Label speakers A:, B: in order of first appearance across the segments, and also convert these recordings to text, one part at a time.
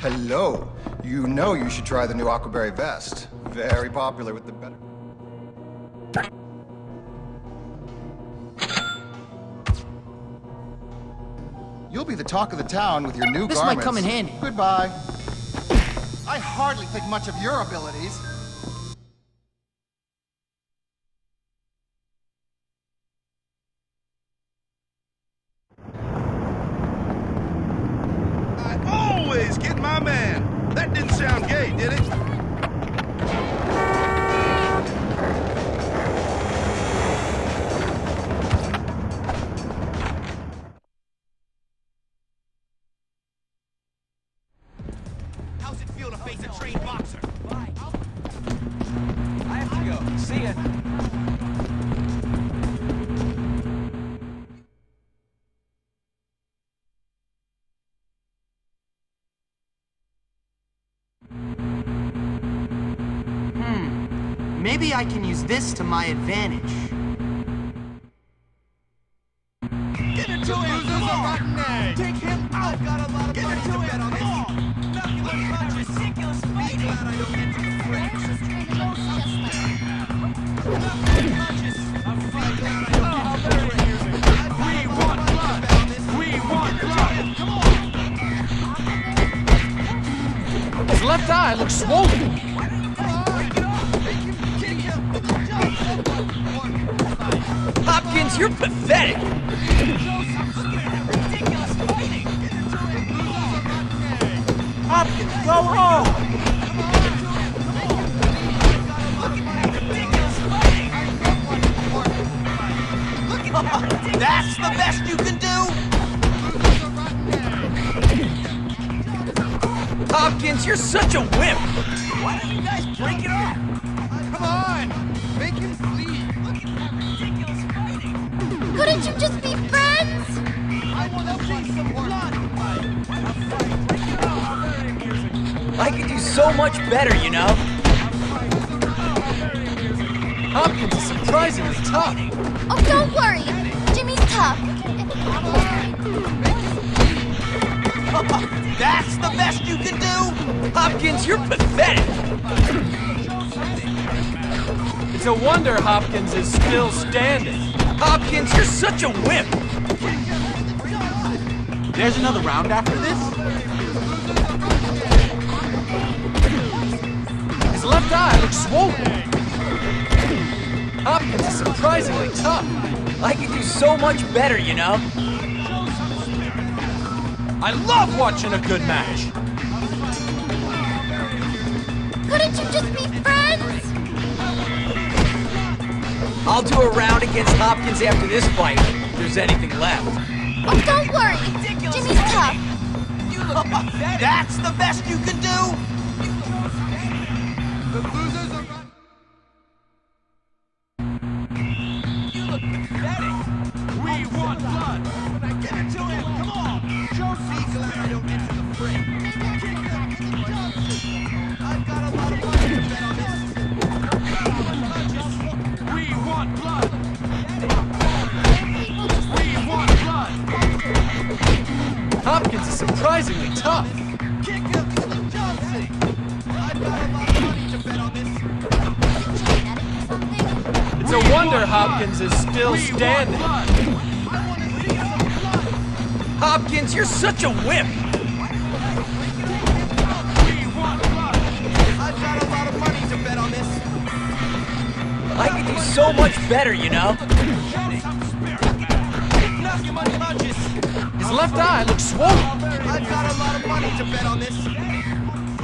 A: Hello. You know you should try the new Aquaberry vest. Very popular with the better... You'll be the talk of the town with your new garments.
B: This might come in handy.
A: Goodbye. I hardly think much of your abilities.
C: I always get my man. That didn't sound gay, did it?
D: How's it feel to face a trained boxer? Bye. I have to go. See ya.
B: Maybe I can use this to my advantage.
D: Get into him! Come on! Take him out! I've got a lot of money to bet on this. Nothing but ridiculous fighting! Glad I don't get to the fray. Nothing punches! I'm glad I don't get to the fray. We want blood! We want blood! Come on!
B: His left eye looks swollen. Hopkins, you're pathetic! Hopkins, go home!
D: That's the best you can do?
B: Hopkins, you're such a wimp!
D: Why don't you guys break it up?
A: Come on! Make him sleep!
E: Couldn't you just be friends?
D: I want to see some blood!
B: I could do so much better, you know? Hopkins is surprisingly tough.
E: Oh, don't worry. Jimmy's tough.
D: That's the best you can do?
B: Hopkins, you're pathetic! It's a wonder Hopkins is still standing. Hopkins, you're such a wimp!
D: There's another round after this?
B: His left eye looks swollen. Hopkins is surprisingly tough. I could do so much better, you know? I love watching a good match.
E: Couldn't you just be friends?
B: I'll do a round against Hopkins after this fight, if there's anything left.
E: Oh, don't worry. Jimmy's tough.
D: That's the best you can do?
A: The losers are...
D: You look pathetic. We want blood. Get into him. Come on. Be glad I don't enter the fray. I've got a lot of money to bet on this. We want blood. We want blood.
B: Hopkins is surprisingly tough.
D: Kick him. Johnson. I've got a lot of money to bet on this.
B: It's a wonder Hopkins is still standing. Hopkins, you're such a wimp!
D: I've got a lot of money to bet on this.
B: I could do so much better, you know?
D: Nothing much punches.
B: His left eye looks swollen.
D: I've got a lot of money to bet on this.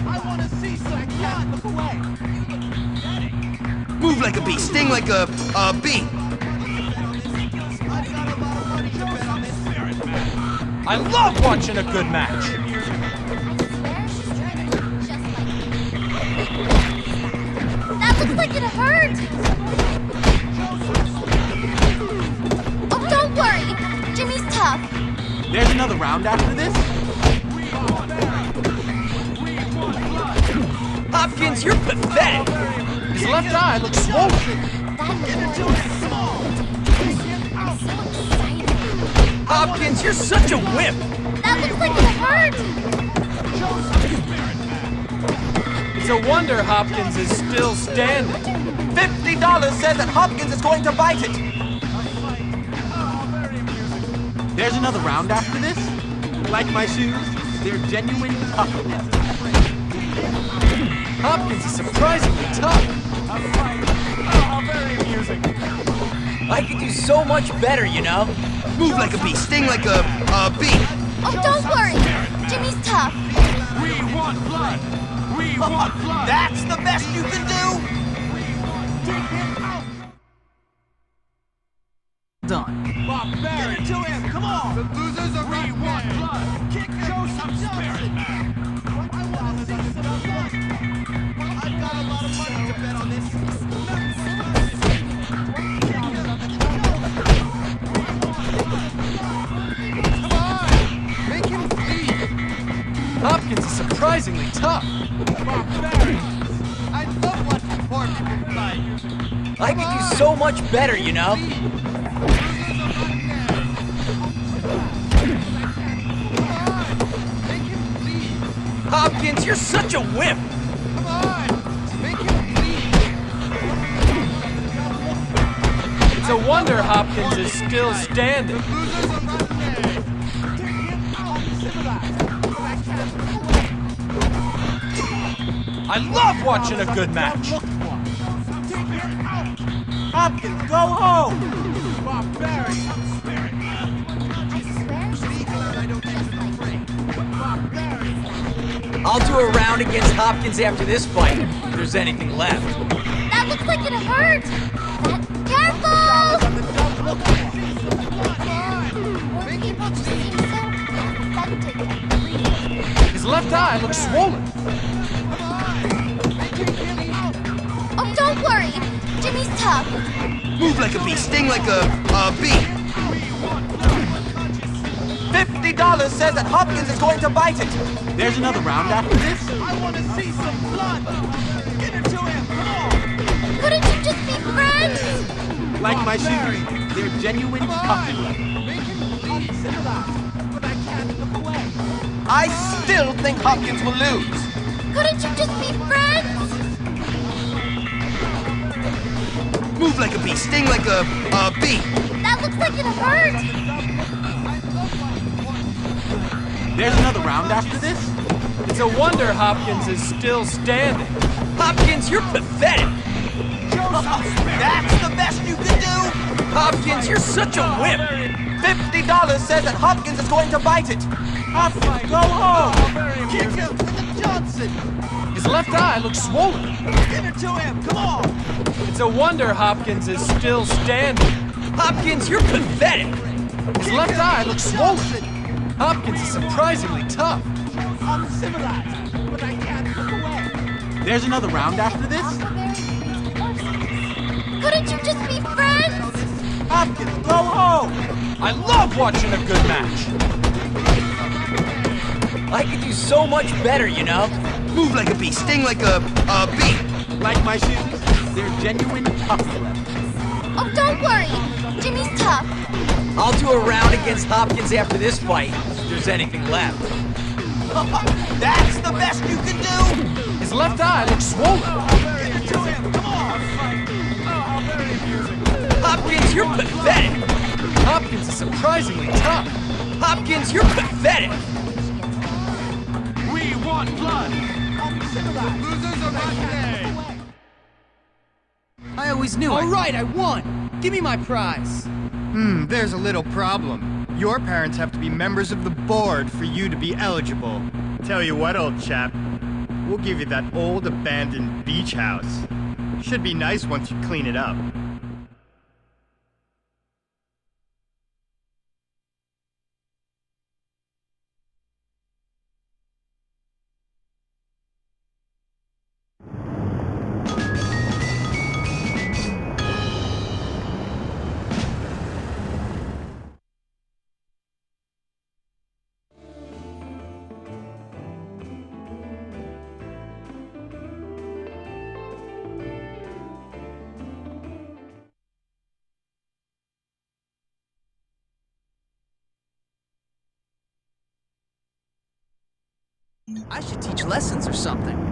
D: I want to see some blood. Look away.
C: Move like a bee, sting like a bee.
B: I love watching a good match.
E: That looks like it hurt. Oh, don't worry. Jimmy's tough.
D: There's another round after this?
B: Hopkins, you're pathetic. His left eye looks swollen. Hopkins, you're such a wimp.
E: That looks like it hurt.
B: It's a wonder Hopkins is still standing.
D: $50 says that Hopkins is going to bite it. There's another round after this. Like my shoes, they're genuine toughness.
B: Hopkins is surprisingly tough.
D: Very amusing.
F: I could do so much better, you know?
C: Move like a bee, sting like a bee.
E: Oh, don't worry. Jimmy's tough.
D: We want blood. We want blood. That's the best you can do.
F: Done.
D: Get it to him. Come on. The losers are we want blood. Kick him. Show some spirit, man. I've got a lot of money to bet on this.
B: Hopkins is surprisingly tough.
D: I love watching poor people fight.
F: I could do so much better, you know?
B: Hopkins, you're such a wimp. It's a wonder Hopkins is still standing. I love watching a good match.
D: Hopkins, go home.
F: I'll do a round against Hopkins after this fight, if there's anything left.
E: That looks like it hurt. Careful! More people just seem so pathetic.
B: His left eye looks swollen.
E: Oh, don't worry. Jimmy's tough.
C: Move like a bee, sting like a bee.
D: $50 says that Hopkins is going to bite it. There's another round after this. I want to see some blood. Give it to him. Come on.
E: Couldn't you just be friends?
D: Like my shoes, they're genuine toughness. I still think Hopkins will lose.
E: Couldn't you just be friends?
C: Move like a bee, sting like a bee.
E: That looks like it hurt.
D: There's another round after this.
B: It's a wonder Hopkins is still standing.
F: Hopkins, you're pathetic.
D: That's the best you can do.
B: Hopkins, you're such a wimp.
D: $50 says that Hopkins is going to bite it. Hopkins, go home. Kick him with the Johnson.
B: His left eye looks swollen.
D: Give it to him. Come on.
B: It's a wonder Hopkins is still standing.
F: Hopkins, you're pathetic.
B: His left eye looks swollen. Hopkins is surprisingly tough.
D: Uncivilized, but I can't look away. There's another round after this.
E: Couldn't you just be friends?
D: Hopkins, go home.
B: I love watching a good match.
F: I could do so much better, you know?
C: Move like a bee, sting like a bee.
D: Like my shoes, they're genuine toughness.
E: Oh, don't worry. Jimmy's tough.
F: I'll do a round against Hopkins after this fight, if there's anything left.
D: That's the best you can do.
B: His left eye looks swollen.
D: Give it to him. Come on.
F: Hopkins, you're pathetic.
B: Hopkins is surprisingly tough.
F: Hopkins, you're pathetic.
D: We want blood. Losers are
F: I always knew
G: All right, I won! Give me my prize!
H: There's a little problem. Your parents have to be members of the board for you to be eligible. Tell you what, old chap, we'll give you that old abandoned beach house. Should be nice once you clean it up.
F: I should teach lessons or something.